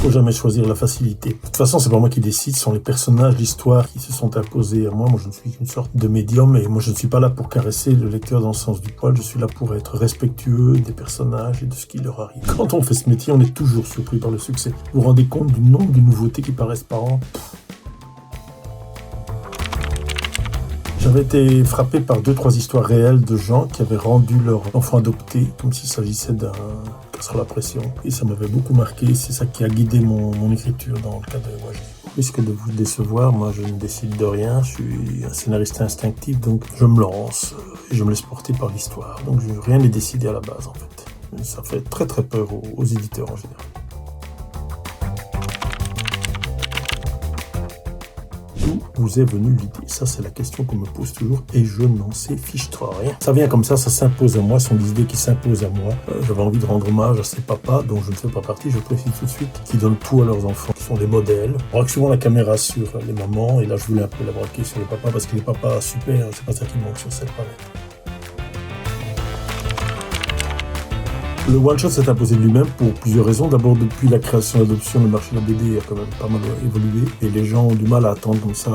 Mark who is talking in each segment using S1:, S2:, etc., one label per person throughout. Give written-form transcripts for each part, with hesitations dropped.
S1: faut jamais choisir la facilité. De toute façon, c'est pas moi qui décide, ce sont les personnages, l'histoire qui se sont imposés à moi. Moi, je ne suis qu'une sorte de médium et moi, je ne suis pas là pour caresser le lecteur dans le sens du poil. Je suis là pour être respectueux des personnages et de ce qui leur arrive. Quand on fait ce métier, on est toujours surpris par le succès. Vous vous rendez compte du nombre de nouveautés qui paraissent par an? J'avais été frappé par 2-3 histoires réelles de gens qui avaient rendu leur enfant adopté, comme s'il s'agissait d'un casserole à pression. Et ça m'avait beaucoup marqué, c'est ça qui a guidé mon écriture dans le cas de Wajdi. Au risque de vous décevoir, moi je ne décide de rien, je suis un scénariste instinctif, donc je me lance et je me laisse porter par l'histoire. Donc rien n'est décidé à la base en fait. Et ça fait très très peur aux éditeurs en général. D'où vous est venue l'idée? Ça, c'est la question qu'on me pose toujours et je n'en sais fichtre rien. Ça vient comme ça s'impose à moi, ce sont des idées qui s'imposent à moi. J'avais envie de rendre hommage à ces papas dont je ne fais pas partie, je précise tout de suite, qui donnent tout à leurs enfants, qui sont des modèles. On braque souvent la caméra sur les mamans et là, je voulais un peu la braquer sur les papas parce que les papas, super, c'est pas ça qui manque sur cette planète. Le one-shot s'est imposé de lui-même pour plusieurs raisons. D'abord, depuis la création et l'adoption, le marché de la BD a quand même pas mal évolué. Et les gens ont du mal à attendre comme ça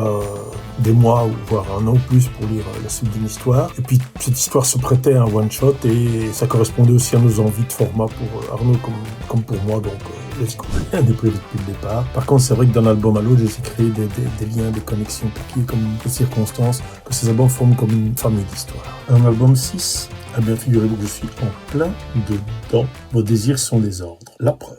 S1: des mois, ou voire un an ou plus pour lire la suite d'une histoire. Et puis, cette histoire se prêtait à un one-shot et ça correspondait aussi à nos envies de format pour Arnaud comme pour moi. Donc, let's go. Rien n'est prévu depuis le départ. Par contre, c'est vrai que d'un album à l'autre, j'ai créé des liens, des connexions pour qu'il y ait comme des circonstances, que ces albums forment comme une famille d'histoires. Un album 6. Eh bien, figurez-vous que je suis en plein dedans. Vos désirs sont des ordres. La preuve.